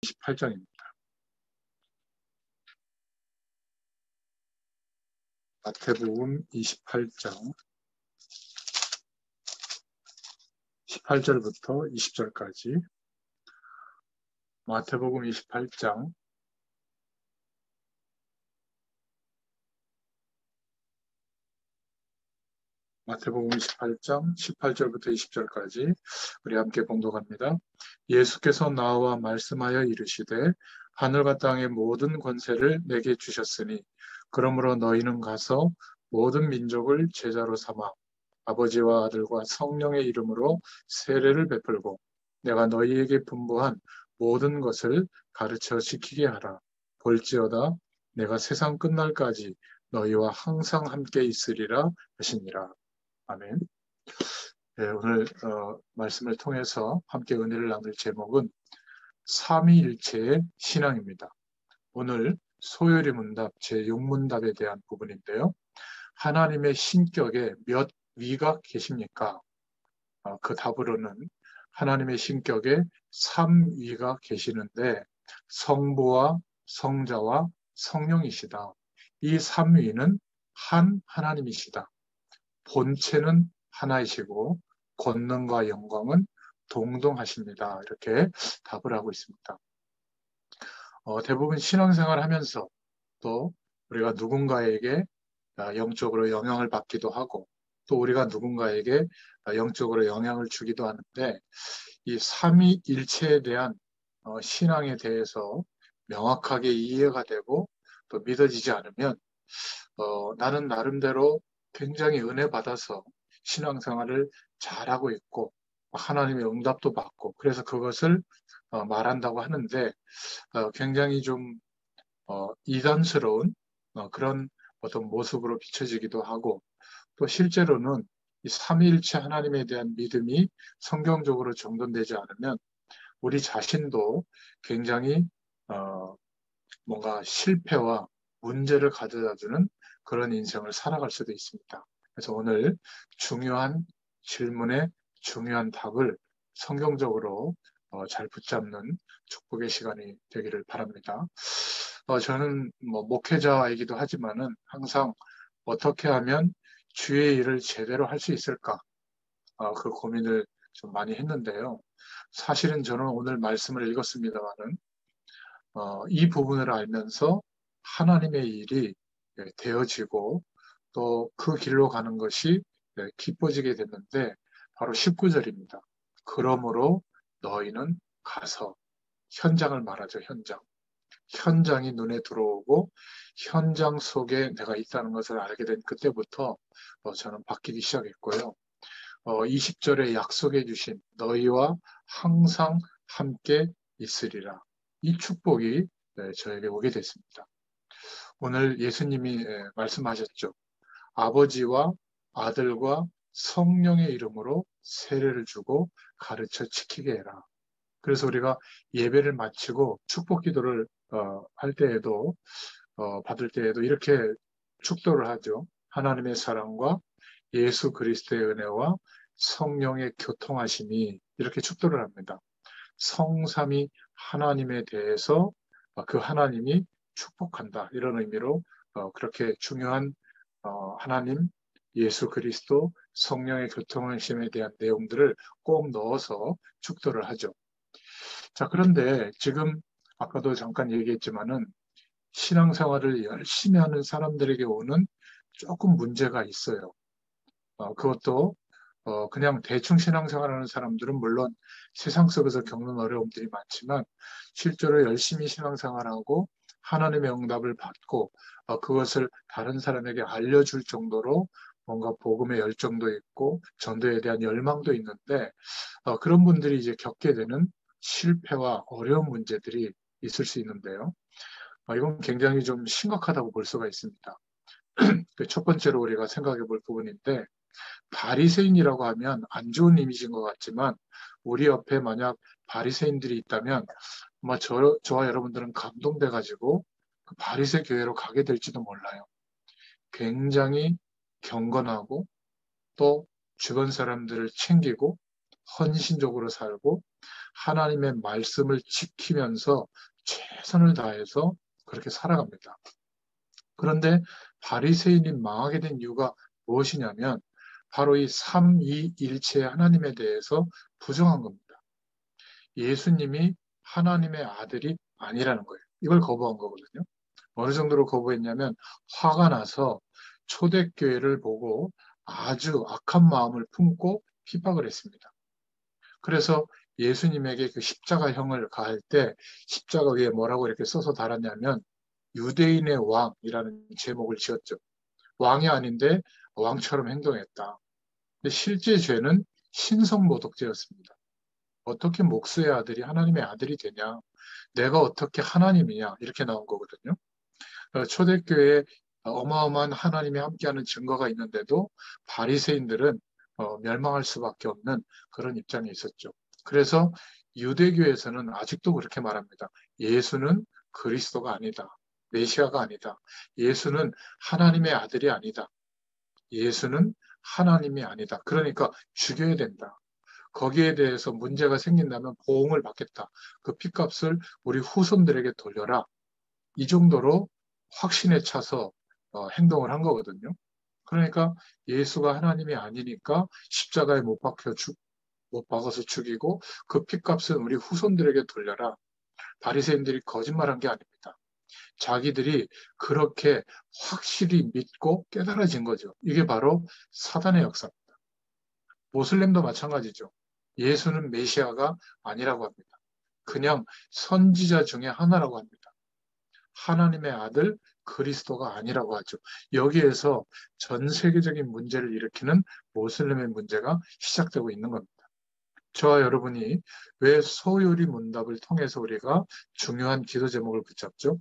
28장입니다. 마태복음 28장 18절부터 20절까지 마태복음 28장 18절부터 20절까지 우리 함께 봉독합니다. 예수께서 나와 말씀하여 이르시되 하늘과 땅의 모든 권세를 내게 주셨으니 그러므로 너희는 가서 모든 민족을 제자로 삼아 아버지와 아들과 성령의 이름으로 세례를 베풀고 내가 너희에게 분부한 모든 것을 가르쳐 지키게 하라. 볼지어다 내가 세상 끝날까지 너희와 항상 함께 있으리라 하시니라. 아멘. 네, 오늘 말씀을 통해서 함께 은혜를 나눌 제목은 삼위일체의 신앙입니다. 오늘 소요리 문답 제6문답에 대한 부분인데요. 하나님의 신격에 몇 위가 계십니까? 그 답으로는 하나님의 신격에 3위가 계시는데 성부와 성자와 성령이시다. 이 3위는 한 하나님이시다. 본체는 하나이시고 권능과 영광은 동등하십니다. 이렇게 답을 하고 있습니다. 대부분 신앙생활 하면서 또 우리가 누군가에게 영적으로 영향을 받기도 하고 또 우리가 누군가에게 영적으로 영향을 주기도 하는데 이 삼위일체에 대한 신앙에 대해서 명확하게 이해가 되고 또 믿어지지 않으면 나는 나름대로 굉장히 은혜 받아서 신앙생활을 잘하고 있고 하나님의 응답도 받고 그래서 그것을 말한다고 하는데 굉장히 좀 이단스러운 그런 어떤 모습으로 비춰지기도 하고 또 실제로는 이 삼위일체 하나님에 대한 믿음이 성경적으로 정돈되지 않으면 우리 자신도 굉장히 뭔가 실패와 문제를 가져다주는 그런 인생을 살아갈 수도 있습니다. 그래서 오늘 중요한 질문에 중요한 답을 성경적으로 잘 붙잡는 축복의 시간이 되기를 바랍니다. 저는 목회자이기도 하지만은 항상 어떻게 하면 주의 일을 제대로 할 수 있을까? 그 고민을 좀 많이 했는데요. 사실은 저는 오늘 말씀을 읽었습니다만은 이 부분을 알면서 하나님의 일이 되어지고 또 그 길로 가는 것이 기뻐지게 됐는데 바로 19절입니다. 그러므로 너희는 가서 현장을 말하죠. 현장이 눈에 들어오고 현장 속에 내가 있다는 것을 알게 된 그때부터 저는 바뀌기 시작했고요. 20절에 약속해 주신 너희와 항상 함께 있으리라. 이 축복이 저에게 오게 됐습니다. 오늘 예수님이 말씀하셨죠. 아버지와 아들과 성령의 이름으로 세례를 주고 가르쳐 지키게 해라. 그래서 우리가 예배를 마치고 축복 기도를 할 때에도 받을 때에도 이렇게 축도를 하죠. 하나님의 사랑과 예수 그리스도의 은혜와 성령의 교통하심이 이렇게 축도를 합니다. 성삼위 하나님에 대해서 그 하나님이 축복한다. 이런 의미로 그렇게 중요한 하나님, 예수 그리스도, 성령의 교통하심에 대한 내용들을 꼭 넣어서 축도를 하죠. 자, 그런데 지금 아까도 잠깐 얘기했지만은 신앙생활을 열심히 하는 사람들에게 오는 조금 문제가 있어요. 그것도 그냥 대충 신앙생활하는 사람들은 물론 세상 속에서 겪는 어려움들이 많지만 실제로 열심히 신앙생활하고 하나님의 응답을 받고 그것을 다른 사람에게 알려줄 정도로 뭔가 복음의 열정도 있고 전도에 대한 열망도 있는데 그런 분들이 이제 겪게 되는 실패와 어려운 문제들이 있을 수 있는데요. 이건 굉장히 좀 심각하다고 볼 수가 있습니다. 첫 번째로 우리가 생각해 볼 부분인데 바리새인이라고 하면 안 좋은 이미지인 것 같지만 우리 옆에 만약 바리새인들이 있다면 아마 저와 여러분들은 감동돼 가지고 그 바리새 교회로 가게 될지도 몰라요. 굉장히 경건하고 또 주변 사람들을 챙기고 헌신적으로 살고 하나님의 말씀을 지키면서 최선을 다해서 그렇게 살아갑니다. 그런데 바리새인이 망하게 된 이유가 무엇이냐면 바로 이 삼위일체 하나님에 대해서 부정한 겁니다. 예수님이 하나님의 아들이 아니라는 거예요. 이걸 거부한 거거든요. 어느 정도로 거부했냐면 화가 나서 초대교회를 보고 아주 악한 마음을 품고 핍박을 했습니다. 그래서 예수님에게 그 십자가형을 가할 때 십자가 위에 뭐라고 이렇게 써서 달았냐면 유대인의 왕이라는 제목을 지었죠. 왕이 아닌데 왕처럼 행동했다. 근데 실제 죄는 신성모독죄였습니다. 어떻게 목수의 아들이 하나님의 아들이 되냐? 내가 어떻게 하나님이냐? 이렇게 나온 거거든요. 초대교회에 어마어마한 하나님이 함께하는 증거가 있는데도 바리새인들은 멸망할 수밖에 없는 그런 입장에 있었죠. 그래서 유대교에서는 아직도 그렇게 말합니다. 예수는 그리스도가 아니다. 메시아가 아니다. 예수는 하나님의 아들이 아니다. 예수는 하나님이 아니다. 그러니까 죽여야 된다. 거기에 대해서 문제가 생긴다면 보응을 받겠다. 그 핏값을 우리 후손들에게 돌려라. 이 정도로 확신에 차서 행동을 한 거거든요. 그러니까 예수가 하나님이 아니니까 십자가에 못 박아서 죽이고 그 핏값은 우리 후손들에게 돌려라. 바리새인들이 거짓말한 게 아닙니다. 자기들이 그렇게 확실히 믿고 깨달아진 거죠. 이게 바로 사단의 역사입니다. 모슬렘도 마찬가지죠. 예수는 메시아가 아니라고 합니다. 그냥 선지자 중에 하나라고 합니다. 하나님의 아들 그리스도가 아니라고 하죠. 여기에서 전 세계적인 문제를 일으키는 모슬렘의 문제가 시작되고 있는 겁니다. 저와 여러분이 왜 소요리 문답을 통해서 우리가 중요한 기도 제목을 붙잡죠?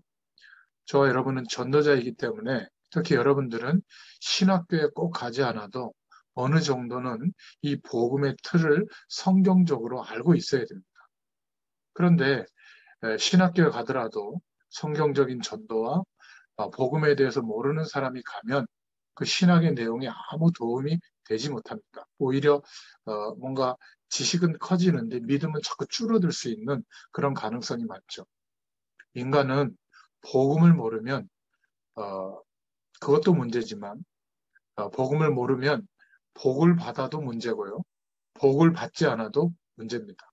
저와 여러분은 전도자이기 때문에 특히 여러분들은 신학교에 꼭 가지 않아도 어느 정도는 이 복음의 틀을 성경적으로 알고 있어야 됩니다. 그런데 신학교에 가더라도 성경적인 전도와 복음에 대해서 모르는 사람이 가면 그 신학의 내용이 아무 도움이 되지 못합니다. 오히려 뭔가 지식은 커지는데 믿음은 자꾸 줄어들 수 있는 그런 가능성이 많죠. 인간은 복음을 모르면 그것도 문제지만 복음을 모르면 복을 받아도 문제고요. 복을 받지 않아도 문제입니다.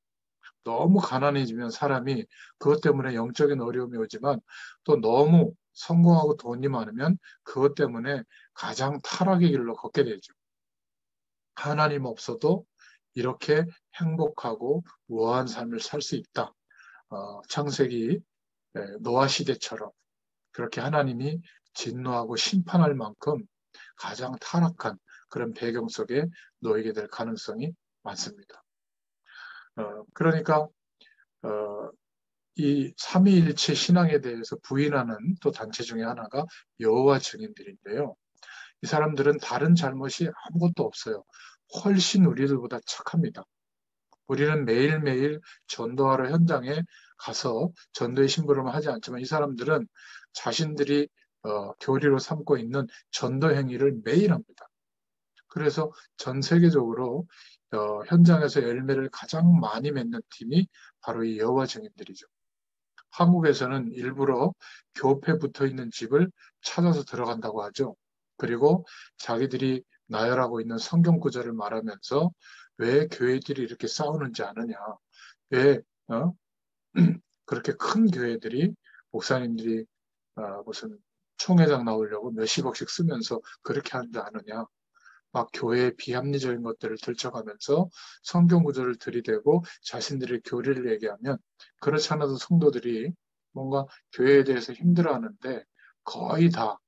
너무 가난해지면 사람이 그것 때문에 영적인 어려움이 오지만 또 너무 성공하고 돈이 많으면 그것 때문에 가장 타락의 길로 걷게 되죠. 하나님 없어도 이렇게 행복하고 우아한 삶을 살 수 있다. 창세기 노아 시대처럼 그렇게 하나님이 진노하고 심판할 만큼 가장 타락한 그런 배경 속에 놓이게 될 가능성이 많습니다. 그러니까 이 삼위일체 신앙에 대해서 부인하는 또 단체 중에 하나가 여호와 증인들인데요. 이 사람들은 다른 잘못이 아무것도 없어요. 훨씬 우리들보다 착합니다. 우리는 매일매일 전도하러 현장에 가서 전도의 심부름을 하지 않지만 이 사람들은 자신들이 교리로 삼고 있는 전도 행위를 매일 합니다. 그래서 전 세계적으로 현장에서 열매를 가장 많이 맺는 팀이 바로 이 여호와 증인들이죠. 한국에서는 일부러 교패 붙어 있는 집을 찾아서 들어간다고 하죠. 그리고 자기들이 나열하고 있는 성경 구절을 말하면서 왜 교회들이 이렇게 싸우는지 아느냐. 왜 그렇게 큰 교회들이 목사님들이 무슨 총회장 나오려고 몇십억씩 쓰면서 그렇게 하는 줄 아느냐. 막 교회의 비합리적인 것들을 들춰가면서 성경 구절을 들이대고 자신들의 교리를 얘기하면 그렇지 않아도 성도들이 뭔가 교회에 대해서 힘들어하는데 거의 다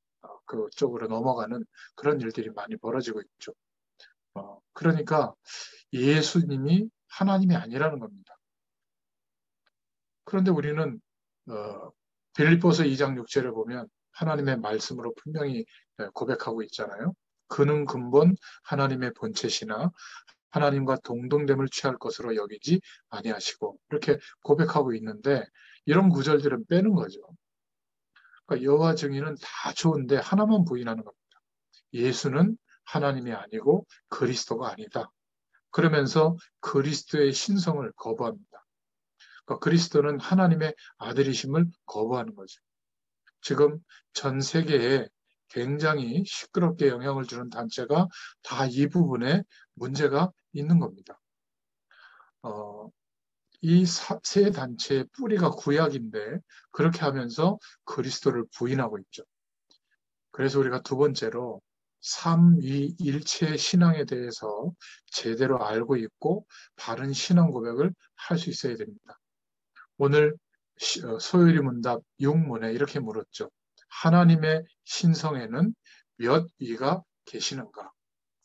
그쪽으로 넘어가는 그런 일들이 많이 벌어지고 있죠. 그러니까 예수님이 하나님이 아니라는 겁니다. 그런데 우리는 빌립보서 2장 6절을 보면 하나님의 말씀으로 분명히 고백하고 있잖아요. 그는 근본 하나님의 본체시나 하나님과 동등됨을 취할 것으로 여기지 아니하시고 이렇게 고백하고 있는데 이런 구절들은 빼는 거죠. 그러니까 여호와 증인은 다 좋은데 하나만 부인하는 겁니다. 예수는 하나님이 아니고 그리스도가 아니다. 그러면서 그리스도의 신성을 거부합니다. 그러니까 그리스도는 하나님의 아들이심을 거부하는 거죠. 지금 전 세계에 굉장히 시끄럽게 영향을 주는 단체가 다 이 부분에 문제가 있는 겁니다. 이 세 단체의 뿌리가 구약인데 그렇게 하면서 그리스도를 부인하고 있죠. 그래서 우리가 두 번째로 삼위일체 신앙에 대해서 제대로 알고 있고 바른 신앙 고백을 할 수 있어야 됩니다. 오늘 소요리 문답 6문에 이렇게 물었죠. 하나님의 신성에는 몇 위가 계시는가?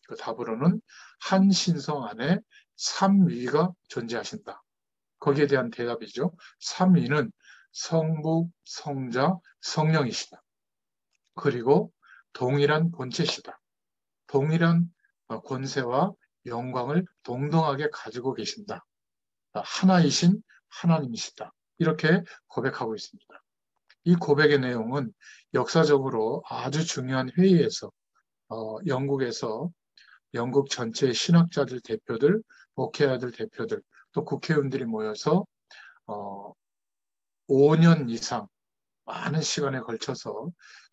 그 답으로는 한 신성 안에 삼위가 존재하신다. 거기에 대한 대답이죠. 삼위는 성부, 성자, 성령이시다. 그리고 동일한 본체시다. 동일한 권세와 영광을 동등하게 가지고 계신다. 하나이신 하나님이시다. 이렇게 고백하고 있습니다. 이 고백의 내용은 역사적으로 아주 중요한 회의에서 영국에서 영국 전체 신학자들 대표들, 목회자들 대표들, 또 국회의원들이 모여서 5년 이상 많은 시간에 걸쳐서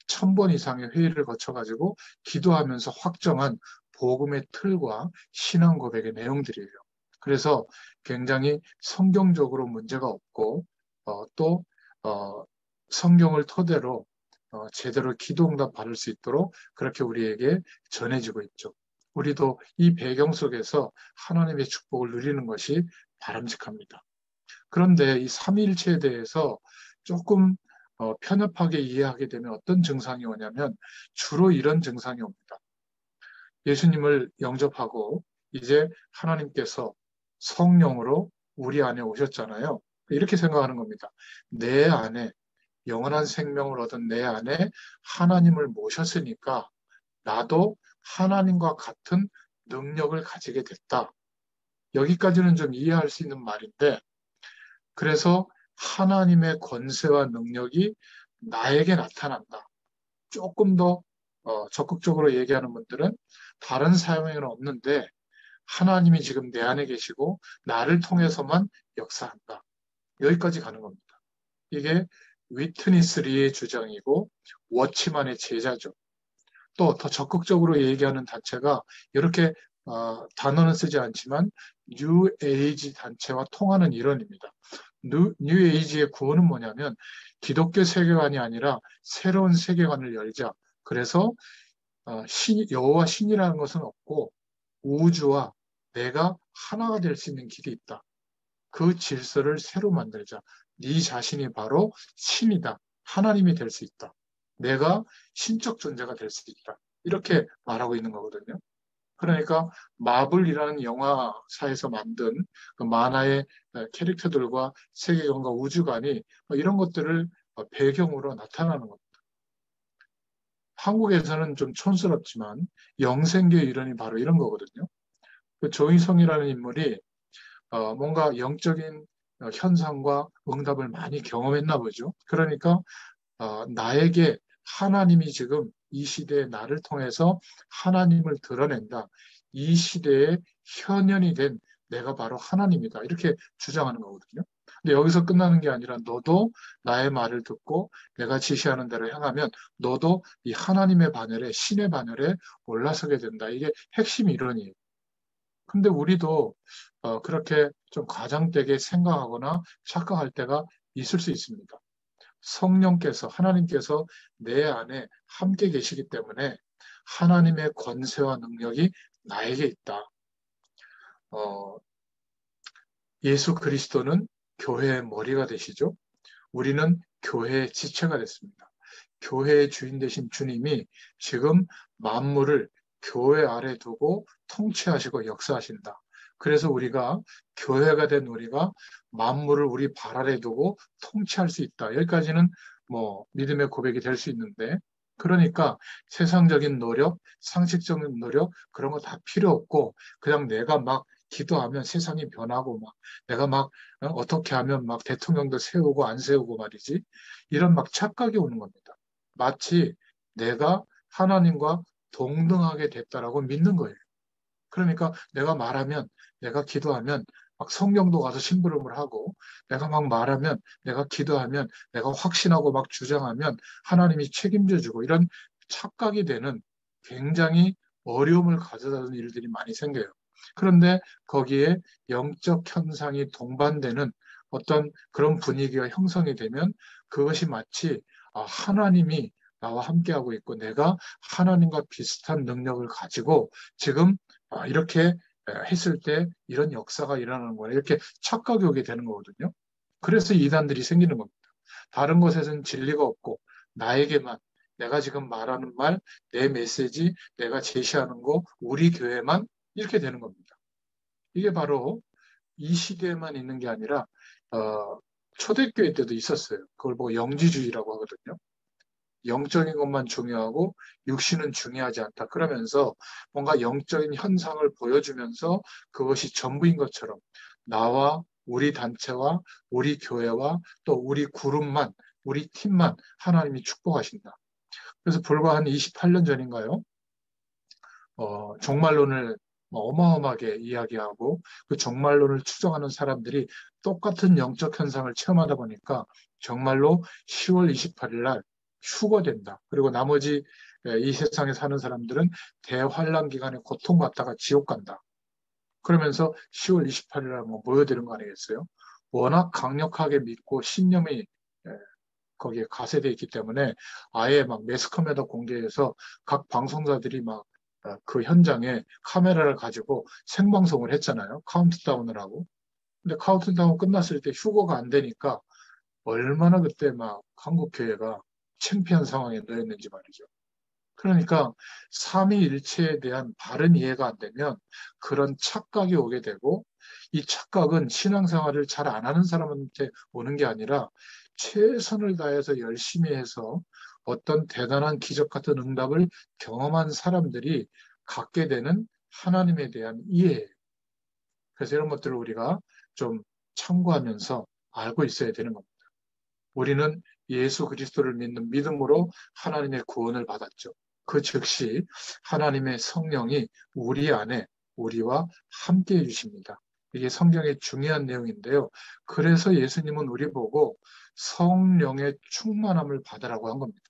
1000번 이상의 회의를 거쳐가지고 기도하면서 확정한 복음의 틀과 신앙 고백의 내용들이에요. 그래서 굉장히 성경적으로 문제가 없고 또 성경을 토대로 제대로 기도응답 받을 수 있도록 그렇게 우리에게 전해지고 있죠. 우리도 이 배경 속에서 하나님의 축복을 누리는 것이 바람직합니다. 그런데 이 삼위일체에 대해서 조금 편협하게 이해하게 되면 어떤 증상이 오냐면 주로 이런 증상이 옵니다. 예수님을 영접하고 이제 하나님께서 성령으로 우리 안에 오셨잖아요. 이렇게 생각하는 겁니다. 내 안에 영원한 생명을 얻은 내 안에 하나님을 모셨으니까 나도 하나님과 같은 능력을 가지게 됐다. 여기까지는 좀 이해할 수 있는 말인데 그래서 하나님의 권세와 능력이 나에게 나타난다. 조금 더 적극적으로 얘기하는 분들은 다른 사용에는 없는데 하나님이 지금 내 안에 계시고 나를 통해서만 역사한다. 여기까지 가는 겁니다. 이게 위트니스 리의 주장이고 워치만의 제자죠. 또 더 적극적으로 얘기하는 단체가 이렇게 단어는 쓰지 않지만 뉴 에이지 단체와 통하는 이론입니다. 뉴 에이지의 구호는 뭐냐면 기독교 세계관이 아니라 새로운 세계관을 열자. 그래서 여호와 신이라는 것은 없고 우주와 내가 하나가 될 수 있는 길이 있다. 그 질서를 새로 만들자. 네 자신이 바로 신이다. 하나님이 될 수 있다. 내가 신적 존재가 될 수 있다. 이렇게 말하고 있는 거거든요. 그러니까 마블이라는 영화사에서 만든 그 만화의 캐릭터들과 세계관과 우주관이 이런 것들을 배경으로 나타나는 겁니다. 한국에서는 좀 촌스럽지만 영생교 이론이 바로 이런 거거든요. 그 조인성이라는 인물이 뭔가 영적인 현상과 응답을 많이 경험했나 보죠. 그러니까 나에게 하나님이 지금 이 시대에 나를 통해서 하나님을 드러낸다. 이 시대에 현현이 된 내가 바로 하나님이다. 이렇게 주장하는 거거든요. 근데 여기서 끝나는 게 아니라 너도 나의 말을 듣고 내가 지시하는 대로 행하면 너도 이 하나님의 반열에 신의 반열에 올라서게 된다. 이게 핵심 이론이에요. 근데 우리도 그렇게 좀 과장되게 생각하거나 착각할 때가 있을 수 있습니다. 성령께서, 하나님께서 내 안에 함께 계시기 때문에 하나님의 권세와 능력이 나에게 있다. 어, 예수 그리스도는 교회의 머리가 되시죠. 우리는 교회의 지체가 됐습니다. 교회의 주인 되신 주님이 지금 만물을 교회 아래 두고 통치하시고 역사하신다. 그래서 우리가 교회가 된 우리가 만물을 우리 발 아래 두고 통치할 수 있다. 여기까지는 뭐 믿음의 고백이 될 수 있는데 그러니까 세상적인 노력, 상식적인 노력 그런 거 다 필요 없고 그냥 내가 막 기도하면 세상이 변하고 막 내가 막 어떻게 하면 막 대통령도 세우고 안 세우고 말이지 이런 막 착각이 오는 겁니다. 마치 내가 하나님과 동등하게 됐다라고 믿는 거예요. 그러니까 내가 말하면, 내가 기도하면 막 성령도 가서 심부름을 하고 내가 막 말하면 내가 기도하면 내가 확신하고 막 주장하면 하나님이 책임져 주고 이런 착각이 되는 굉장히 어려움을 가져다 주는 일들이 많이 생겨요. 그런데 거기에 영적 현상이 동반되는 어떤 그런 분위기가 형성이 되면 그것이 마치 하나님이 나와 함께하고 있고 내가 하나님과 비슷한 능력을 가지고 지금 이렇게 했을 때 이런 역사가 일어나는 거예요. 이렇게 착각이 오게 되는 거거든요. 그래서 이단들이 생기는 겁니다. 다른 곳에서는 진리가 없고 나에게만 내가 지금 말하는 말, 내 메시지, 내가 제시하는 거, 우리 교회만 이렇게 되는 겁니다. 이게 바로 이 시대에만 있는 게 아니라 초대교회 때도 있었어요. 그걸 보고 영지주의라고 하거든요. 영적인 것만 중요하고 육신은 중요하지 않다. 그러면서 뭔가 영적인 현상을 보여주면서 그것이 전부인 것처럼 나와 우리 단체와 우리 교회와 또 우리 그룹만, 우리 팀만 하나님이 축복하신다. 그래서 불과 한 28년 전인가요? 종말론을 어마어마하게 이야기하고 그 종말론을 추정하는 사람들이 똑같은 영적 현상을 체험하다 보니까 정말로 10월 28일 날 휴거된다. 그리고 나머지 이 세상에 사는 사람들은 대환란 기간에 고통받다가 지옥 간다. 그러면서 10월 28일 날 모여드는 거 아니겠어요? 워낙 강력하게 믿고 신념이 거기에 가세돼 있기 때문에 아예 막 매스컴에다 공개해서 각 방송사들이 막 그 현장에 카메라를 가지고 생방송을 했잖아요. 카운트다운을 하고. 근데 카운트다운 끝났을 때 휴거가 안 되니까 얼마나 그때 막 한국 교회가 창피한 상황에 놓였는지 말이죠. 그러니까 삼위일체에 대한 바른 이해가 안 되면 그런 착각이 오게 되고 이 착각은 신앙생활을 잘 안 하는 사람한테 오는 게 아니라 최선을 다해서 열심히 해서 어떤 대단한 기적 같은 응답을 경험한 사람들이 갖게 되는 하나님에 대한 이해예요. 그래서 이런 것들을 우리가 좀 참고하면서 알고 있어야 되는 겁니다. 우리는 예수 그리스도를 믿는 믿음으로 하나님의 구원을 받았죠. 그 즉시 하나님의 성령이 우리 안에 우리와 함께 해주십니다. 이게 성경의 중요한 내용인데요. 그래서 예수님은 우리 보고 성령의 충만함을 받으라고 한 겁니다.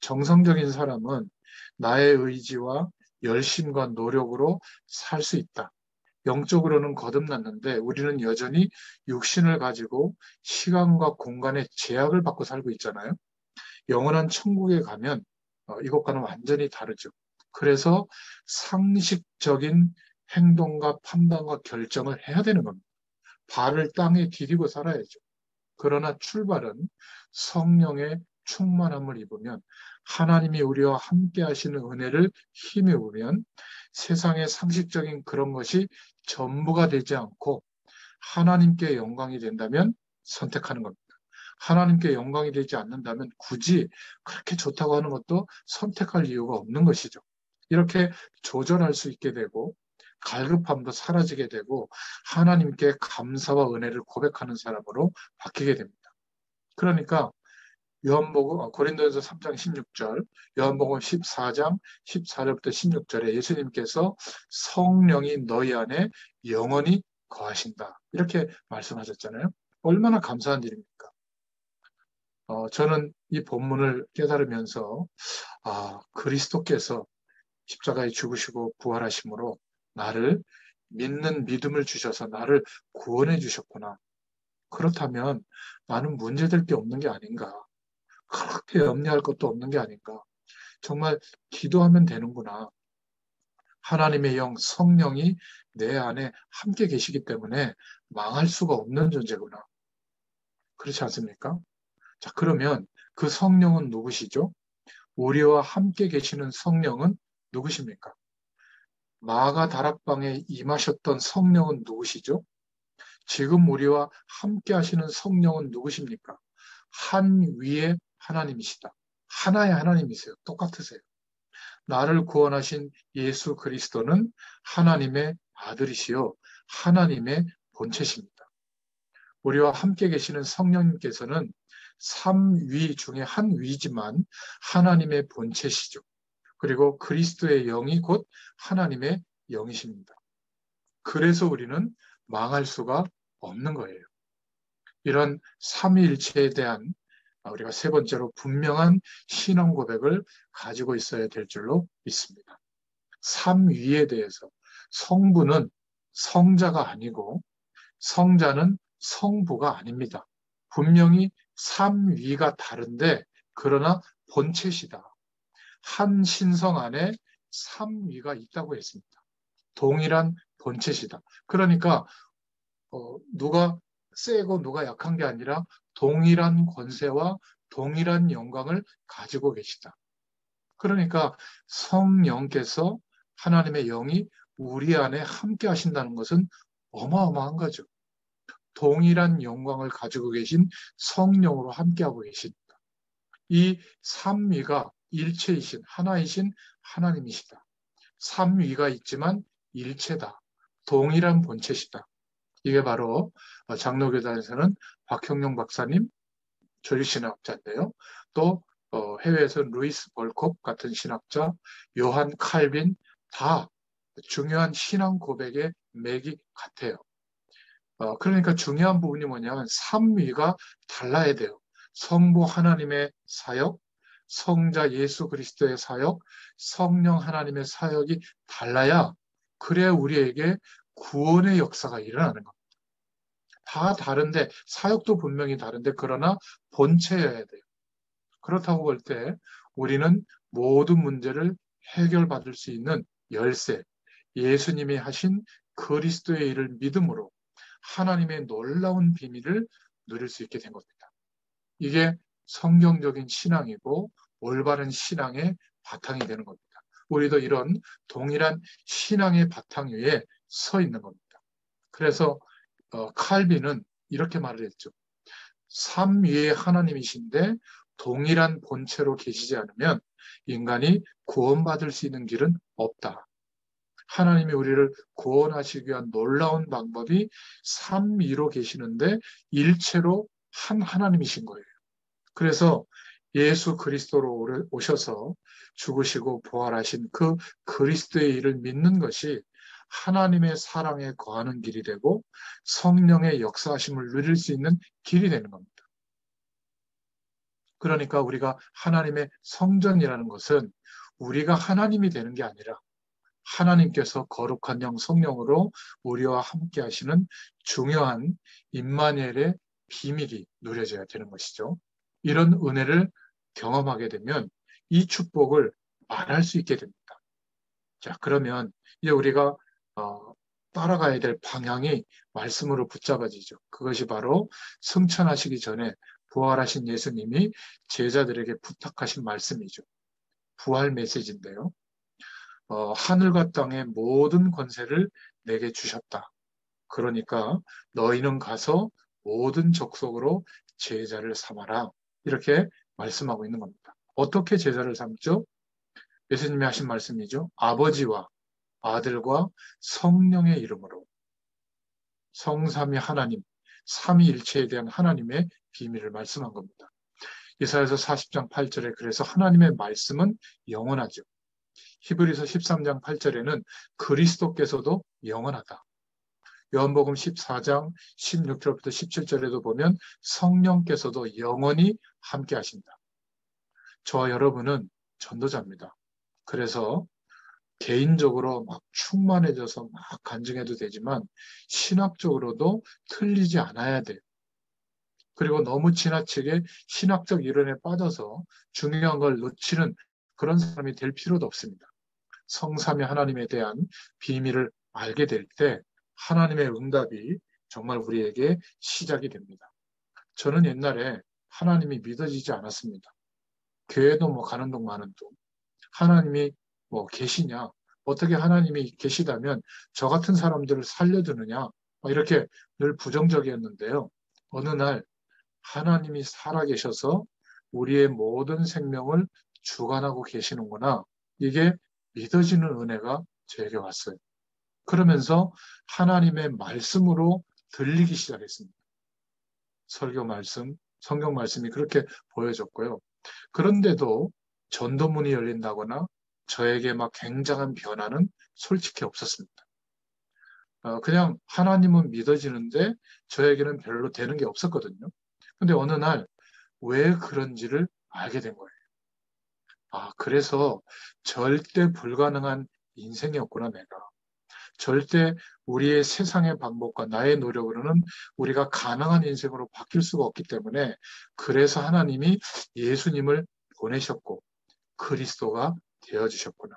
정성적인 사람은 나의 의지와 열심과 노력으로 살 수 있다. 영적으로는 거듭났는데 우리는 여전히 육신을 가지고 시간과 공간의 제약을 받고 살고 있잖아요. 영원한 천국에 가면 이것과는 완전히 다르죠. 그래서 상식적인 행동과 판단과 결정을 해야 되는 겁니다. 발을 땅에 디디고 살아야죠. 그러나 출발은 성령의 충만함을 입으면 하나님이 우리와 함께 하시는 은혜를 힘입으면 세상의 상식적인 그런 것이 전부가 되지 않고 하나님께 영광이 된다면 선택하는 겁니다. 하나님께 영광이 되지 않는다면 굳이 그렇게 좋다고 하는 것도 선택할 이유가 없는 것이죠. 이렇게 조절할 수 있게 되고 갈급함도 사라지게 되고 하나님께 감사와 은혜를 고백하는 사람으로 바뀌게 됩니다. 그러니까 요한복음 고린도전서 3장 16절, 요한복음 14장 14절부터 16절에 예수님께서 성령이 너희 안에 영원히 거하신다. 이렇게 말씀하셨잖아요. 얼마나 감사한 일입니까? 저는 이 본문을 깨달으면서 그리스도께서 십자가에 죽으시고 부활하심으로 나를 믿는 믿음을 주셔서 나를 구원해 주셨구나. 그렇다면 나는 문제될 게 없는 게 아닌가. 그렇게 염려할 것도 없는 게 아닌가. 정말 기도하면 되는구나. 하나님의 영, 성령이 내 안에 함께 계시기 때문에 망할 수가 없는 존재구나. 그렇지 않습니까? 자, 그러면 그 성령은 누구시죠? 우리와 함께 계시는 성령은 누구십니까? 마가 다락방에 임하셨던 성령은 누구시죠? 지금 우리와 함께 하시는 성령은 누구십니까? 한 위의 하나님이시다. 하나의 하나님이세요. 똑같으세요. 나를 구원하신 예수 그리스도는 하나님의 아들이시요 하나님의 본체십니다. 우리와 함께 계시는 성령님께서는 삼위 중에 한 위지만 하나님의 본체시죠. 그리고 그리스도의 영이 곧 하나님의 영이십니다. 그래서 우리는 망할 수가 없는 거예요. 이런 삼위일체에 대한 우리가 세 번째로 분명한 신앙 고백을 가지고 있어야 될 줄로 믿습니다. 삼위에 대해서 성부는 성자가 아니고 성자는 성부가 아닙니다. 분명히 삼위가 다른데 그러나 본체시다. 한 신성 안에 삼위가 있다고 했습니다. 동일한 본체시다. 그러니까 누가 세고 누가 약한 게 아니라 동일한 권세와 동일한 영광을 가지고 계시다. 그러니까 성령께서 하나님의 영이 우리 안에 함께 하신다는 것은 어마어마한 거죠. 동일한 영광을 가지고 계신 성령으로 함께하고 계십니다. 이 삼위가 일체이신 하나이신 하나님이시다. 삼위가 있지만 일체다. 동일한 본체시다. 이게 바로 장로교단에서는 박형룡 박사님 조류신학자인데요. 또 해외에서 루이스 벌콥 같은 신학자, 요한 칼빈 다 중요한 신앙 고백의 맥이 같아요. 그러니까 중요한 부분이 뭐냐면 삼위가 달라야 돼요. 성부 하나님의 사역, 성자 예수 그리스도의 사역, 성령 하나님의 사역이 달라야 그래야 우리에게 구원의 역사가 일어나는 겁니다. 다 다른데 사역도 분명히 다른데 그러나 본체여야 돼요. 그렇다고 볼 때 우리는 모든 문제를 해결받을 수 있는 열쇠, 예수님이 하신 그리스도의 일을 믿음으로 하나님의 놀라운 비밀을 누릴 수 있게 된 겁니다. 이게 성경적인 신앙이고 올바른 신앙의 바탕이 되는 겁니다. 우리도 이런 동일한 신앙의 바탕 위에 서 있는 겁니다. 그래서 칼빈은 이렇게 말을 했죠. 삼위의 하나님이신데 동일한 본체로 계시지 않으면 인간이 구원받을 수 있는 길은 없다. 하나님이 우리를 구원하시기 위한 놀라운 방법이 삼위로 계시는데 일체로 한 하나님이신 거예요. 그래서 예수 그리스도로 오셔서 죽으시고 부활하신 그 그리스도의 일을 믿는 것이 하나님의 사랑에 거하는 길이 되고 성령의 역사하심을 누릴 수 있는 길이 되는 겁니다. 그러니까 우리가 하나님의 성전이라는 것은 우리가 하나님이 되는 게 아니라 하나님께서 거룩한 영 성령으로 우리와 함께 하시는 중요한 임마누엘의 비밀이 누려져야 되는 것이죠. 이런 은혜를 경험하게 되면 이 축복을 말할 수 있게 됩니다. 자, 그러면 이제 우리가 따라가야 될 방향이 말씀으로 붙잡아지죠. 그것이 바로 승천하시기 전에 부활하신 예수님이 제자들에게 부탁하신 말씀이죠. 부활 메시지인데요. 하늘과 땅의 모든 권세를 내게 주셨다. 그러니까 너희는 가서 모든 족속으로 제자를 삼아라. 이렇게 말씀하고 있는 겁니다. 어떻게 제자를 삼죠? 예수님이 하신 말씀이죠. 아버지와 아들과 성령의 이름으로 성삼위 하나님, 삼위일체에 대한 하나님의 비밀을 말씀한 겁니다. 이사야서 40장 8절에 그래서 하나님의 말씀은 영원하죠. 히브리서 13장 8절에는 그리스도께서도 영원하다. 요한복음 14장 16절부터 17절에도 보면 성령께서도 영원히 함께 하신다. 저와 여러분은 전도자입니다. 그래서 개인적으로 막 충만해져서 막 간증해도 되지만 신학적으로도 틀리지 않아야 돼요. 그리고 너무 지나치게 신학적 이론에 빠져서 중요한 걸 놓치는 그런 사람이 될 필요도 없습니다. 성삼위 하나님에 대한 비밀을 알게 될 때 하나님의 응답이 정말 우리에게 시작이 됩니다. 저는 옛날에 하나님이 믿어지지 않았습니다. 교회도 뭐 가는 동 마는 동. 하나님이 뭐 계시냐? 어떻게 하나님이 계시다면 저 같은 사람들을 살려주느냐? 이렇게 늘 부정적이었는데요. 어느 날 하나님이 살아계셔서 우리의 모든 생명을 주관하고 계시는구나. 이게 믿어지는 은혜가 저에게 왔어요. 그러면서 하나님의 말씀으로 들리기 시작했습니다. 설교 말씀, 성경 말씀이 그렇게 보여졌고요. 그런데도 전도문이 열린다거나 저에게 막 굉장한 변화는 솔직히 없었습니다. 그냥 하나님은 믿어지는데 저에게는 별로 되는 게 없었거든요. 근데 어느 날 왜 그런지를 알게 된 거예요. 그래서 절대 불가능한 인생이었구나, 내가. 절대 우리의 세상의 방법과 나의 노력으로는 우리가 가능한 인생으로 바뀔 수가 없기 때문에 그래서 하나님이 예수님을 보내셨고 그리스도가 되어주셨구나.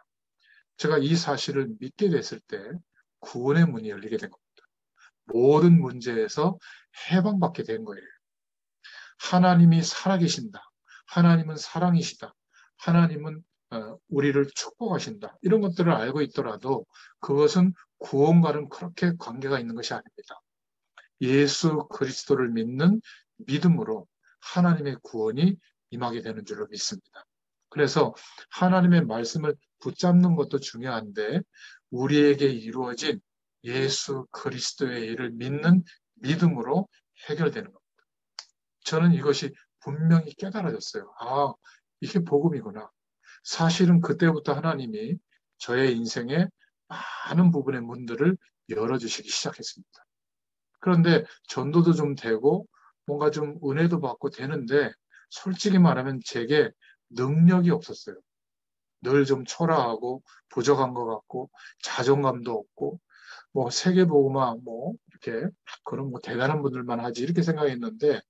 제가 이 사실을 믿게 됐을 때 구원의 문이 열리게 된 겁니다. 모든 문제에서 해방받게 된 거예요. 하나님이 살아계신다. 하나님은 사랑이시다. 하나님은 우리를 축복하신다. 이런 것들을 알고 있더라도 그것은 구원과는 그렇게 관계가 있는 것이 아닙니다. 예수 그리스도를 믿는 믿음으로 하나님의 구원이 임하게 되는 줄로 믿습니다. 그래서 하나님의 말씀을 붙잡는 것도 중요한데 우리에게 이루어진 예수 그리스도의 일을 믿는 믿음으로 해결되는 겁니다. 저는 이것이 분명히 깨달아졌어요. 이게 복음이구나. 사실은 그때부터 하나님이 저의 인생의 많은 부분의 문들을 열어주시기 시작했습니다. 그런데 전도도 좀 되고 뭔가 좀 은혜도 받고 되는데 솔직히 말하면 제게 능력이 없었어요. 늘 좀 초라하고 부족한 것 같고 자존감도 없고 뭐 세계보고만 뭐 이렇게 그런 뭐 대단한 분들만 하지 이렇게 생각했는데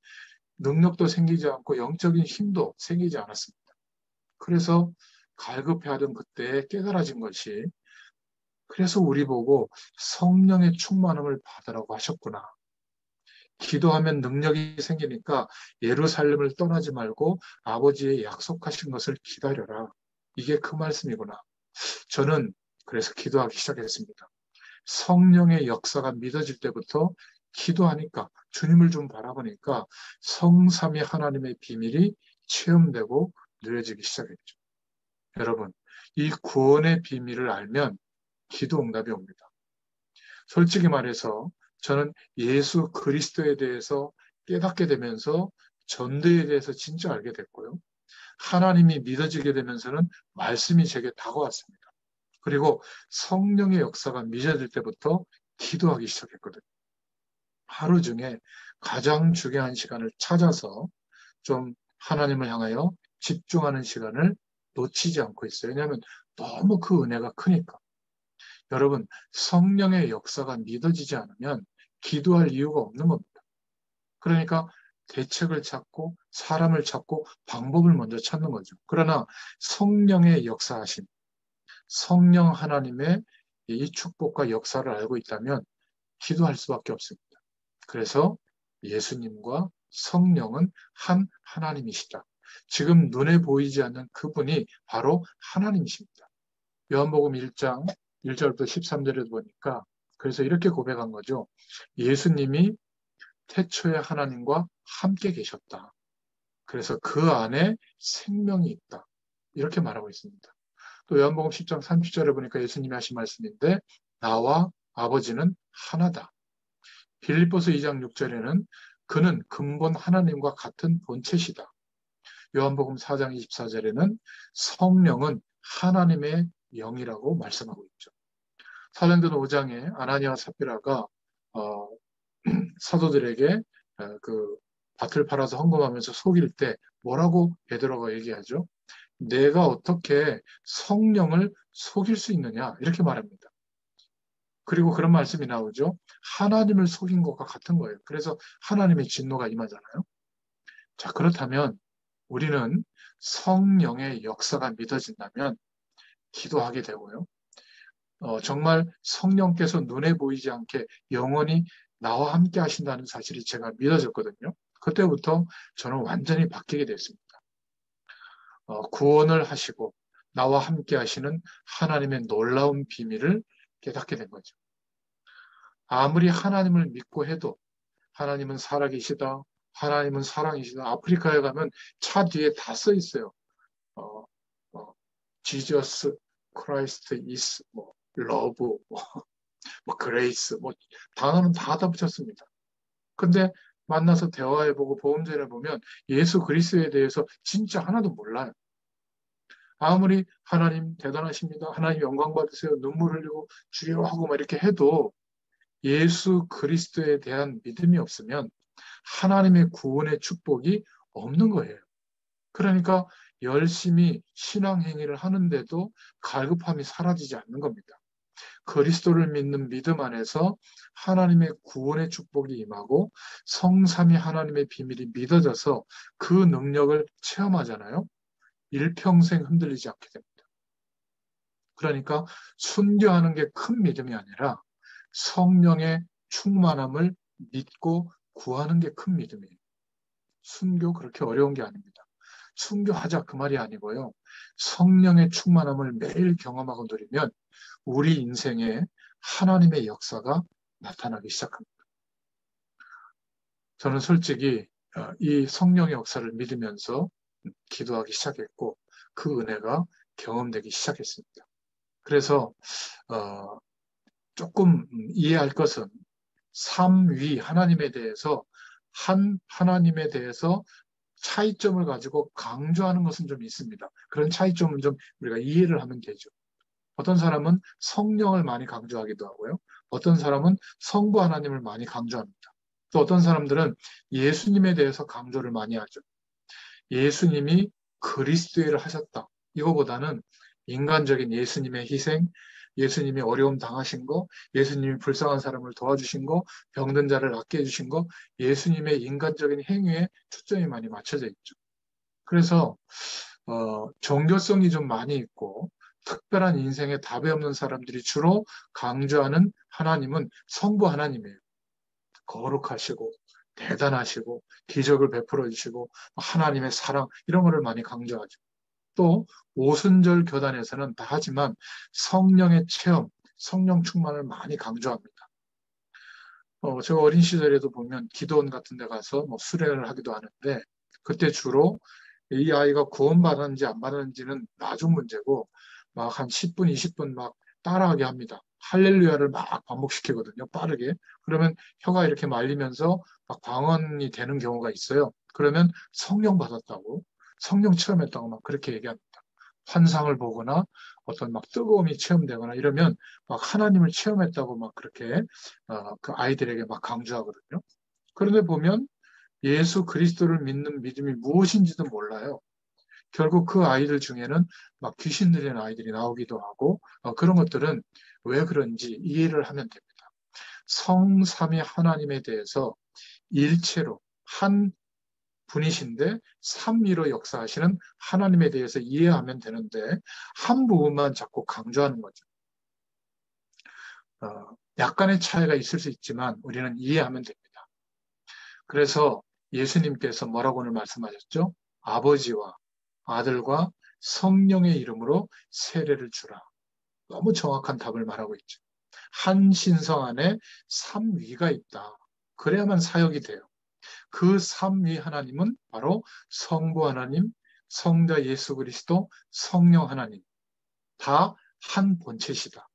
능력도 생기지 않고 영적인 힘도 생기지 않았습니다. 그래서 갈급해하던 그때 깨달아진 것이 그래서 우리 보고 성령의 충만함을 받으라고 하셨구나. 기도하면 능력이 생기니까 예루살렘을 떠나지 말고 아버지의 약속하신 것을 기다려라. 이게 그 말씀이구나. 저는 그래서 기도하기 시작했습니다. 성령의 역사가 믿어질 때부터 기도하니까 주님을 좀 바라보니까 성삼위 하나님의 비밀이 체험되고 누려지기 시작했죠. 여러분, 이 구원의 비밀을 알면 기도 응답이 옵니다. 솔직히 말해서 저는 예수 그리스도에 대해서 깨닫게 되면서 전도에 대해서 진짜 알게 됐고요. 하나님이 믿어지게 되면서는 말씀이 제게 다가왔습니다. 그리고 성령의 역사가 믿어질 때부터 기도하기 시작했거든요. 하루 중에 가장 중요한 시간을 찾아서 좀 하나님을 향하여 집중하는 시간을 놓치지 않고 있어요. 왜냐하면 너무 그 은혜가 크니까. 여러분, 성령의 역사가 믿어지지 않으면 기도할 이유가 없는 겁니다. 그러니까 대책을 찾고 사람을 찾고 방법을 먼저 찾는 거죠. 그러나 성령의 역사하심, 성령 하나님의 이 축복과 역사를 알고 있다면 기도할 수밖에 없습니다. 그래서 예수님과 성령은 한 하나님이시다. 지금 눈에 보이지 않는 그분이 바로 하나님이십니다. 요한복음 1장 1절부터 13절에 보니까 그래서 이렇게 고백한 거죠. 예수님이 태초에 하나님과 함께 계셨다. 그래서 그 안에 생명이 있다. 이렇게 말하고 있습니다. 또 요한복음 10장 30절에 보니까 예수님이 하신 말씀인데 나와 아버지는 하나다. 빌립보서 2장 6절에는 그는 근본 하나님과 같은 본체시다. 요한복음 4장 24절에는 성령은 하나님의 영이라고 말씀하고 있죠. 사도행전 5장에 아나니아와 삽비라가 사도들에게 그 밭을 팔아서 헌금하면서 속일 때 뭐라고 베드로가 얘기하죠? 내가 어떻게 성령을 속일 수 있느냐 이렇게 말합니다. 그리고 그런 말씀이 나오죠. 하나님을 속인 것과 같은 거예요. 그래서 하나님의 진노가 임하잖아요. 자, 그렇다면 우리는 성령의 역사가 믿어진다면 기도하게 되고요. 정말 성령께서 눈에 보이지 않게 영원히 나와 함께 하신다는 사실이 제가 믿어졌거든요. 그때부터 저는 완전히 바뀌게 됐습니다. 구원을 하시고 나와 함께 하시는 하나님의 놀라운 비밀을 깨닫게 된 거죠. 아무리 하나님을 믿고 해도 하나님은 살아계시다. 하나님은 사랑이시다. 아프리카에 가면 차 뒤에 다 써 있어요. 어, Jesus Christ is 뭐 love, 뭐 grace, 뭐 단어는 다 붙였습니다. 근데 만나서 대화해보고 보험전에 보면 예수 그리스도에 대해서 진짜 하나도 몰라요. 아무리 하나님 대단하십니다. 하나님 영광 받으세요. 눈물 흘리고 주여 하고 막 이렇게 해도 예수 그리스도에 대한 믿음이 없으면 하나님의 구원의 축복이 없는 거예요. 그러니까 열심히 신앙 행위를 하는데도 갈급함이 사라지지 않는 겁니다. 그리스도를 믿는 믿음 안에서 하나님의 구원의 축복이 임하고 성삼위 하나님의 비밀이 믿어져서 그 능력을 체험하잖아요. 일평생 흔들리지 않게 됩니다. 그러니까 순교하는 게 큰 믿음이 아니라 성령의 충만함을 믿고 구하는 게 큰 믿음이에요. 순교 그렇게 어려운 게 아닙니다. 순교하자 그 말이 아니고요. 성령의 충만함을 매일 경험하고 누리면 우리 인생에 하나님의 역사가 나타나기 시작합니다. 저는 솔직히 이 성령의 역사를 믿으면서 기도하기 시작했고 그 은혜가 경험되기 시작했습니다. 그래서 어, 조금 이해할 것은 삼위 하나님에 대해서 하나님에 대해서 차이점을 가지고 강조하는 것은 좀 있습니다. 그런 차이점은 좀 우리가 이해를 하면 되죠. 어떤 사람은 성령을 많이 강조하기도 하고요. 어떤 사람은 성부 하나님을 많이 강조합니다. 또 어떤 사람들은 예수님에 대해서 강조를 많이 하죠. 예수님이 그리스도의 일을 하셨다. 이거보다는 인간적인 예수님의 희생, 예수님이 어려움 당하신 거, 예수님이 불쌍한 사람을 도와주신 거, 병든 자를 낫게 해주신 거, 예수님의 인간적인 행위에 초점이 많이 맞춰져 있죠. 그래서 종교성이 좀 많이 있고 특별한 인생에 답이 없는 사람들이 주로 강조하는 하나님은 성부 하나님이에요. 거룩하시고 대단하시고 기적을 베풀어 주시고 하나님의 사랑 이런 거를 많이 강조하죠. 또 오순절 교단에서는 다 하지만 성령의 체험, 성령 충만을 많이 강조합니다. 제가 어린 시절에도 보면 기도원 같은 데 가서 뭐 수련을 하기도 하는데 그때 주로 이 아이가 구원받았는지 안 받았는지는 나중 문제고 막 한 10분, 20분 막 따라하게 합니다. 할렐루야를 막 반복시키거든요. 빠르게. 그러면 혀가 이렇게 말리면서 막 방언이 되는 경우가 있어요. 그러면 성령 받았다고, 성령 체험했다고 막 그렇게 얘기합니다. 환상을 보거나 어떤 막 뜨거움이 체험되거나 이러면 막 하나님을 체험했다고 막 그렇게 그 아이들에게 막 강조하거든요. 그런데 보면 예수 그리스도를 믿는 믿음이 무엇인지도 몰라요. 결국 그 아이들 중에는 막 귀신 들리는 아이들이 나오기도 하고 그런 것들은 왜 그런지 이해를 하면 됩니다. 성삼위 하나님에 대해서 일체로 한 분이신데 삼위로 역사하시는 하나님에 대해서 이해하면 되는데 한 부분만 자꾸 강조하는 거죠. 약간의 차이가 있을 수 있지만 우리는 이해하면 됩니다. 그래서 예수님께서 뭐라고 오늘 말씀하셨죠? 아버지와 아들과 성령의 이름으로 세례를 주라. 너무 정확한 답을 말하고 있죠. 한 신성 안에 삼위가 있다. 그래야만 사역이 돼요. 그 삼위 하나님은 바로 성부 하나님, 성자 예수 그리스도, 성령 하나님. 다 한 본체시다.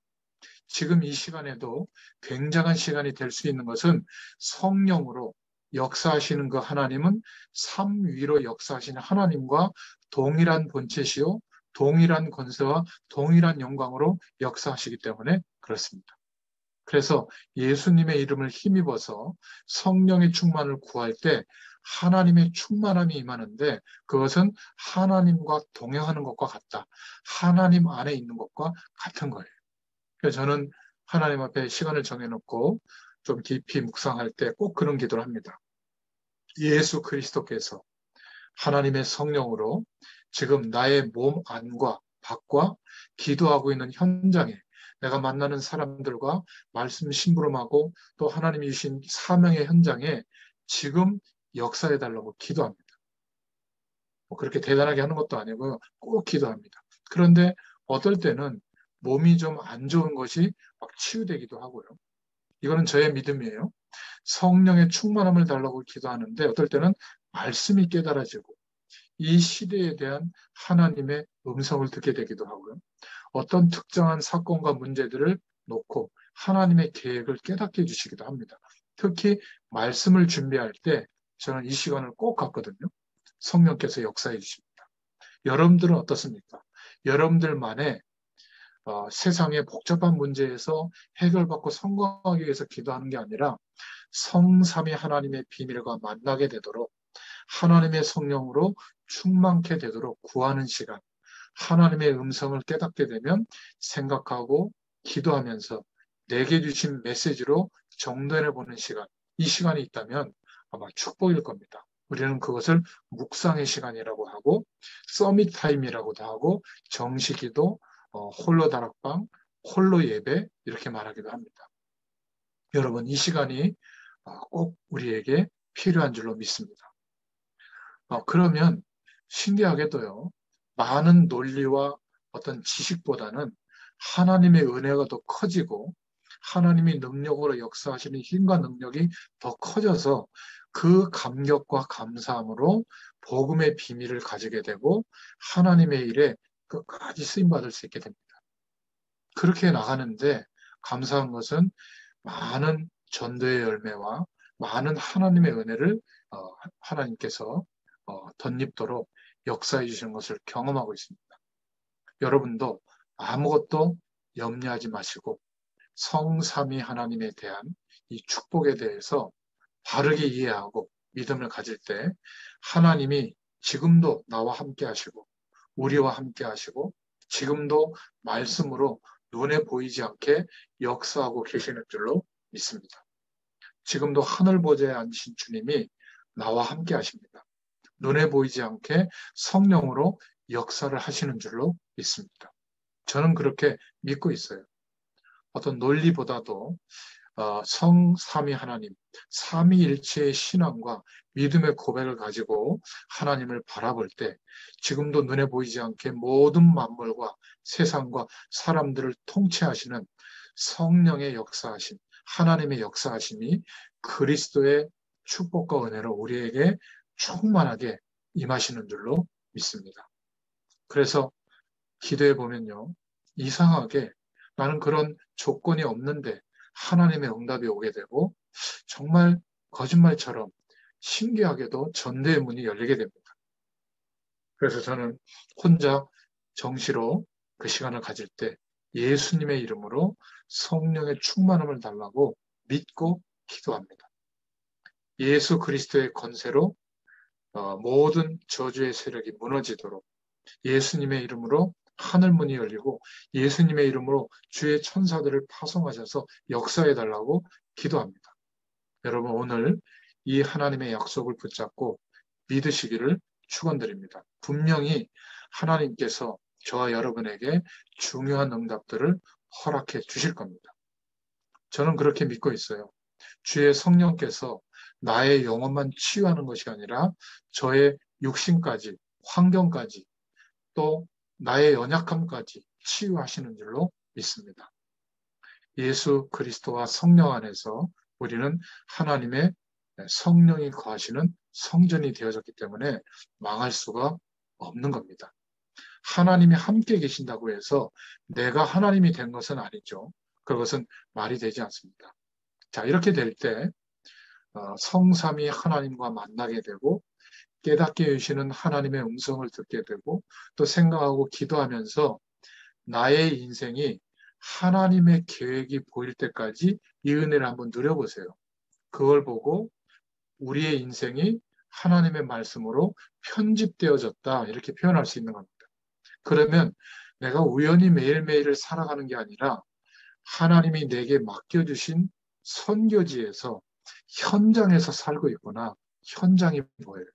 지금 이 시간에도 굉장한 시간이 될 수 있는 것은 성령으로 역사하시는 그 하나님은 삼위로 역사하시는 하나님과 동일한 본체시요, 동일한 권세와 동일한 영광으로 역사하시기 때문에 그렇습니다. 그래서 예수님의 이름을 힘입어서 성령의 충만을 구할 때 하나님의 충만함이 임하는데 그것은 하나님과 동행하는 것과 같다. 하나님 안에 있는 것과 같은 거예요. 그래서 저는 하나님 앞에 시간을 정해놓고 좀 깊이 묵상할 때 꼭 그런 기도를 합니다. 예수 그리스도께서 하나님의 성령으로 지금 나의 몸 안과 밖과 기도하고 있는 현장에 내가 만나는 사람들과 말씀 심부름하고 또 하나님이 주신 사명의 현장에 지금 역사해 달라고 기도합니다. 뭐 그렇게 대단하게 하는 것도 아니고요. 꼭 기도합니다. 그런데 어떨 때는 몸이 좀 안 좋은 것이 막 치유되기도 하고요. 이거는 저의 믿음이에요. 성령의 충만함을 달라고 기도하는데 어떨 때는 말씀이 깨달아지고 이 시대에 대한 하나님의 음성을 듣게 되기도 하고요. 어떤 특정한 사건과 문제들을 놓고 하나님의 계획을 깨닫게 해주시기도 합니다. 특히 말씀을 준비할 때 저는 이 시간을 꼭 갖거든요. 성령께서 역사해 주십니다. 여러분들은 어떻습니까? 여러분들만의 세상의 복잡한 문제에서 해결받고 성공하기 위해서 기도하는 게 아니라 성삼위 하나님의 비밀과 만나게 되도록 하나님의 성령으로 충만케 되도록 구하는 시간, 하나님의 음성을 깨닫게 되면 생각하고 기도하면서 내게 주신 메시지로 정돈해 보는 시간, 이 시간이 있다면 아마 축복일 겁니다. 우리는 그것을 묵상의 시간이라고 하고 서밋 타임이라고도 하고 정식기도, 홀로 다락방, 홀로 예배 이렇게 말하기도 합니다. 여러분 이 시간이 꼭 우리에게 필요한 줄로 믿습니다. 그러면 신기하게도요, 많은 논리와 어떤 지식보다는 하나님의 은혜가 더 커지고 하나님이 능력으로 역사하시는 힘과 능력이 더 커져서 그 감격과 감사함으로 복음의 비밀을 가지게 되고 하나님의 일에 끝까지 쓰임받을 수 있게 됩니다. 그렇게 나가는데 감사한 것은 많은 전도의 열매와 많은 하나님의 은혜를 하나님께서 덧입도록 역사해 주시는 것을 경험하고 있습니다. 여러분도 아무것도 염려하지 마시고 성삼위 하나님에 대한 이 축복에 대해서 바르게 이해하고 믿음을 가질 때 하나님이 지금도 나와 함께 하시고 우리와 함께 하시고 지금도 말씀으로 눈에 보이지 않게 역사하고 계시는 줄로 믿습니다. 지금도 하늘 보좌에 앉으신 주님이 나와 함께 하십니다. 눈에 보이지 않게 성령으로 역사를 하시는 줄로 믿습니다. 저는 그렇게 믿고 있어요. 어떤 논리보다도 성삼위 하나님, 삼위일체의 신앙과 믿음의 고백을 가지고 하나님을 바라볼 때 지금도 눈에 보이지 않게 모든 만물과 세상과 사람들을 통치하시는 성령의 역사하심, 하나님의 역사하심이 그리스도의 축복과 은혜로 우리에게 충만하게 임하시는 줄로 믿습니다. 그래서 기도해 보면요, 이상하게 나는 그런 조건이 없는데 하나님의 응답이 오게 되고 정말 거짓말처럼 신기하게도 전대의 문이 열리게 됩니다. 그래서 저는 혼자 정시로 그 시간을 가질 때 예수님의 이름으로 성령의 충만함을 달라고 믿고 기도합니다. 예수 그리스도의 권세로 모든 저주의 세력이 무너지도록 예수님의 이름으로 하늘문이 열리고 예수님의 이름으로 주의 천사들을 파송하셔서 역사해 달라고 기도합니다. 여러분 오늘 이 하나님의 약속을 붙잡고 믿으시기를 축원드립니다. 분명히 하나님께서 저와 여러분에게 중요한 응답들을 허락해 주실 겁니다. 저는 그렇게 믿고 있어요. 주의 성령께서 나의 영혼만 치유하는 것이 아니라 저의 육신까지, 환경까지, 또 나의 연약함까지 치유하시는 줄로 믿습니다. 예수 그리스도와 성령 안에서 우리는 하나님의 성령이 거하시는 성전이 되어졌기 때문에 망할 수가 없는 겁니다. 하나님이 함께 계신다고 해서 내가 하나님이 된 것은 아니죠. 그것은 말이 되지 않습니다. 자, 이렇게 될 때 성삼위 하나님과 만나게 되고 깨닫게 해주시는 하나님의 음성을 듣게 되고 또 생각하고 기도하면서 나의 인생이 하나님의 계획이 보일 때까지 이 은혜를 한번 누려보세요. 그걸 보고 우리의 인생이 하나님의 말씀으로 편집되어졌다 이렇게 표현할 수 있는 겁니다. 그러면 내가 우연히 매일매일을 살아가는 게 아니라 하나님이 내게 맡겨주신 선교지에서 현장에서 살고 있구나. 현장이 보여요.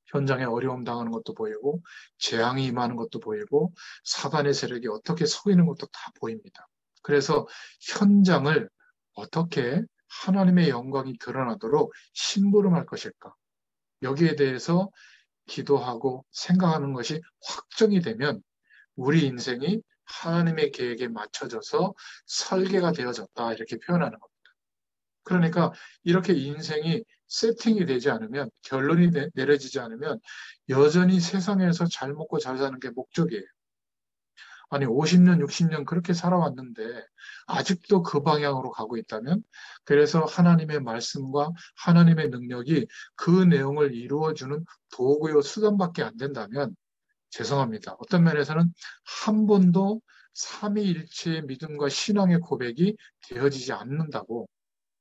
현장에 어려움 당하는 것도 보이고 재앙이 임하는 것도 보이고 사단의 세력이 어떻게 서있는 것도 다 보입니다. 그래서 현장을 어떻게 하나님의 영광이 드러나도록 심부름할 것일까? 여기에 대해서 기도하고 생각하는 것이 확정이 되면 우리 인생이 하나님의 계획에 맞춰져서 설계가 되어졌다 이렇게 표현하는 겁니다. 그러니까 이렇게 인생이 세팅이 되지 않으면 결론이 내려지지 않으면 여전히 세상에서 잘 먹고 잘 사는 게 목적이에요. 아니 50년, 60년 그렇게 살아왔는데 아직도 그 방향으로 가고 있다면 그래서 하나님의 말씀과 하나님의 능력이 그 내용을 이루어주는 도구요 수단밖에 안 된다면 죄송합니다. 어떤 면에서는 한 번도 삼위일체의 믿음과 신앙의 고백이 되어지지 않는다고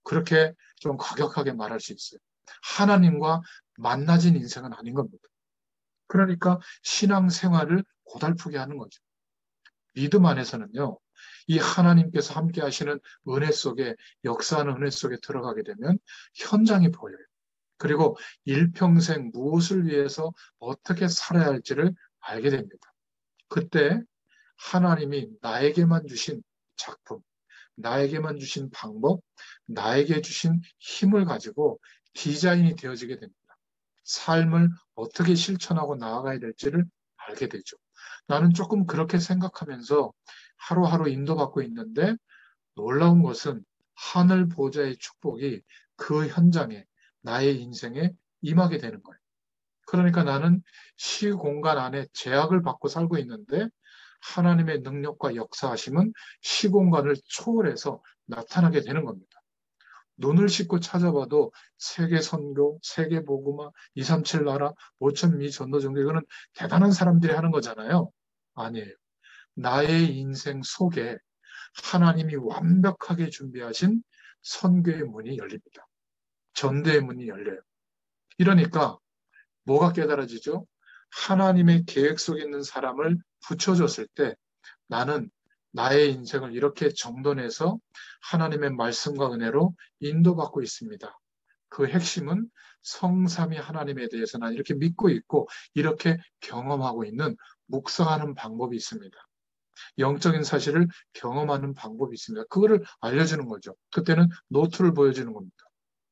그렇게 좀 과격하게 말할 수 있어요. 하나님과 만나진 인생은 아닌 겁니다. 그러니까 신앙생활을 고달프게 하는 거죠. 믿음 안에서는요, 이 하나님께서 함께 하시는 은혜 속에, 역사하는 은혜 속에 들어가게 되면 현장이 보여요. 그리고 일평생 무엇을 위해서 어떻게 살아야 할지를 알게 됩니다. 그때 하나님이 나에게만 주신 작품, 나에게만 주신 방법, 나에게 주신 힘을 가지고 디자인이 되어지게 됩니다. 삶을 어떻게 실천하고 나아가야 될지를 알게 되죠. 나는 조금 그렇게 생각하면서 하루하루 인도받고 있는데 놀라운 것은 하늘 보좌의 축복이 그 현장에 나의 인생에 임하게 되는 거예요. 그러니까 나는 시공간 안에 제약을 받고 살고 있는데 하나님의 능력과 역사하심은 시공간을 초월해서 나타나게 되는 겁니다. 눈을 씻고 찾아봐도 세계 선교, 세계 복음화, 237 나라, 5천 미 전도 전교 이거는 대단한 사람들이 하는 거잖아요. 아니에요. 나의 인생 속에 하나님이 완벽하게 준비하신 선교의 문이 열립니다. 전도의 문이 열려요. 이러니까 뭐가 깨달아지죠? 하나님의 계획 속에 있는 사람을 붙여줬을 때 나는 나의 인생을 이렇게 정돈해서 하나님의 말씀과 은혜로 인도받고 있습니다. 그 핵심은 성삼위 하나님에 대해서 난 이렇게 믿고 있고 이렇게 경험하고 있는 묵상하는 방법이 있습니다. 영적인 사실을 경험하는 방법이 있습니다. 그거를 알려주는 거죠. 그때는 노트를 보여주는 겁니다.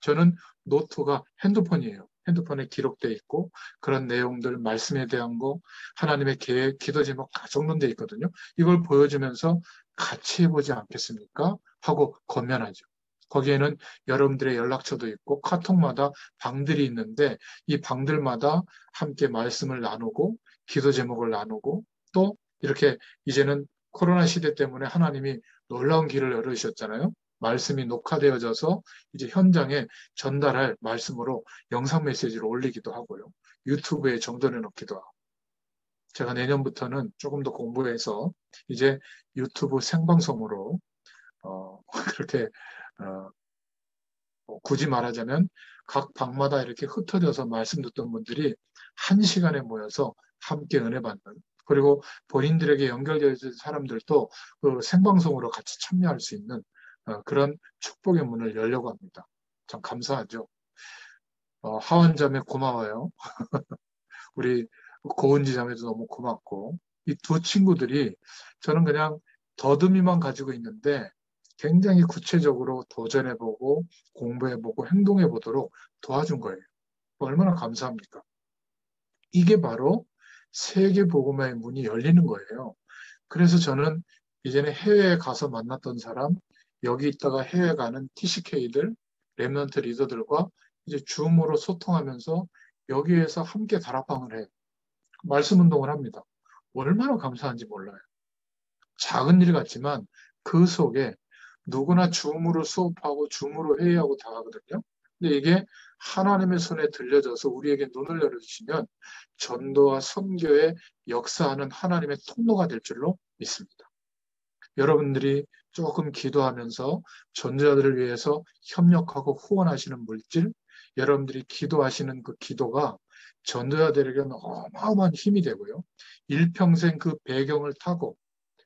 저는 노트가 핸드폰이에요. 핸드폰에 기록돼 있고 그런 내용들, 말씀에 대한 거, 하나님의 계획, 기도 제목 다 정돈돼 있거든요. 이걸 보여주면서 같이 해보지 않겠습니까? 하고 건면하죠. 거기에는 여러분들의 연락처도 있고 카톡마다 방들이 있는데 이 방들마다 함께 말씀을 나누고 기도 제목을 나누고 또 이렇게 이제는 코로나 시대 때문에 하나님이 놀라운 길을 열어주셨잖아요. 말씀이 녹화되어져서 이제 현장에 전달할 말씀으로 영상 메시지를 올리기도 하고요. 유튜브에 정돈해 놓기도 하고. 제가 내년부터는 조금 더 공부해서 이제 유튜브 생방송으로 그렇게 어, 굳이 말하자면 각 방마다 이렇게 흩어져서 말씀 듣던 분들이 한 시간에 모여서 함께 은혜 받는 그리고 본인들에게 연결되어 있는 사람들도 그 생방송으로 같이 참여할 수 있는 그런 축복의 문을 열려고 합니다. 참 감사하죠. 하원자매 고마워요. 우리 고은지 자매도 너무 고맙고 이 두 친구들이 저는 그냥 더듬이만 가지고 있는데 굉장히 구체적으로 도전해보고 공부해보고 행동해보도록 도와준 거예요. 얼마나 감사합니까? 이게 바로 세계 복음화의 문이 열리는 거예요. 그래서 저는 이제는 해외에 가서 만났던 사람, 여기 있다가 해외 가는 TCK들, 랩런트 리더들과 이제 줌으로 소통하면서 여기에서 함께 다락방을 해요. 말씀 운동을 합니다. 얼마나 감사한지 몰라요. 작은 일 같지만 그 속에 누구나 줌으로 수업하고 줌으로 회의하고 다 하거든요. 근데 이게 하나님의 손에 들려져서 우리에게 눈을 열어주시면 전도와 선교의 역사하는 하나님의 통로가 될 줄로 믿습니다. 여러분들이 조금 기도하면서 전도자들을 위해서 협력하고 후원하시는 물질, 여러분들이 기도하시는 그 기도가 전도자들에게는 어마어마한 힘이 되고요. 일평생 그 배경을 타고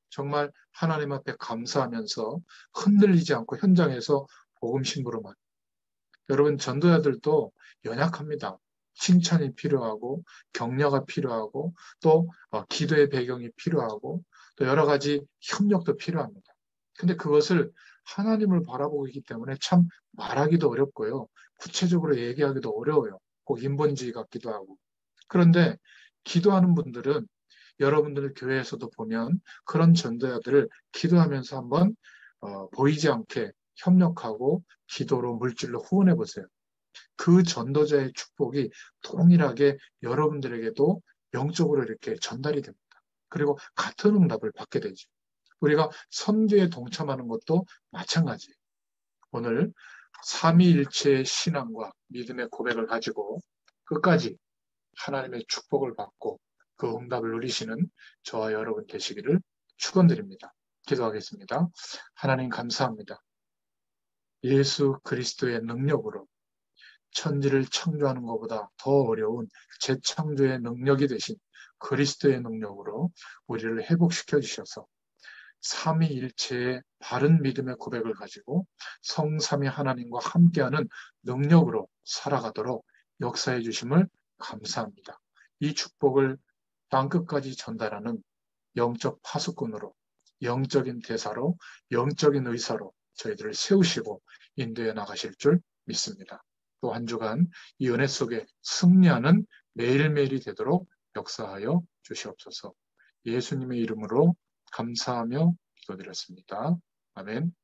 정말 하나님 앞에 감사하면서 흔들리지 않고 현장에서 복음 신부로만. 여러분 전도자들도 연약합니다. 칭찬이 필요하고 격려가 필요하고 또 기도의 배경이 필요하고 또 여러 가지 협력도 필요합니다. 근데 그것을 하나님을 바라보고 있기 때문에 참 말하기도 어렵고요. 구체적으로 얘기하기도 어려워요. 꼭 인본주의 같기도 하고. 그런데 기도하는 분들은 여러분들 교회에서도 보면 그런 전도자들을 기도하면서 한번 보이지 않게 협력하고 기도로 물질로 후원해 보세요. 그 전도자의 축복이 동일하게 여러분들에게도 영적으로 이렇게 전달이 됩니다. 그리고 같은 응답을 받게 되죠. 우리가 선교에 동참하는 것도 마찬가지예요. 오늘 삼위일체의 신앙과 믿음의 고백을 가지고 끝까지 하나님의 축복을 받고 그 응답을 누리시는 저와 여러분 되시기를 축원드립니다. 기도하겠습니다. 하나님 감사합니다. 예수 그리스도의 능력으로 천지를 창조하는 것보다 더 어려운 재창조의 능력이 되신 그리스도의 능력으로 우리를 회복시켜 주셔서 삼위일체의 바른 믿음의 고백을 가지고 성삼위 하나님과 함께하는 능력으로 살아가도록 역사해 주심을 감사합니다. 이 축복을 땅끝까지 전달하는 영적 파수꾼으로, 영적인 대사로, 영적인 의사로 저희들을 세우시고 인도해 나가실 줄 믿습니다. 또 한 주간 이 은혜 속에 승리하는 매일매일이 되도록 역사하여 주시옵소서. 예수님의 이름으로 감사하며 기도드렸습니다. 아멘.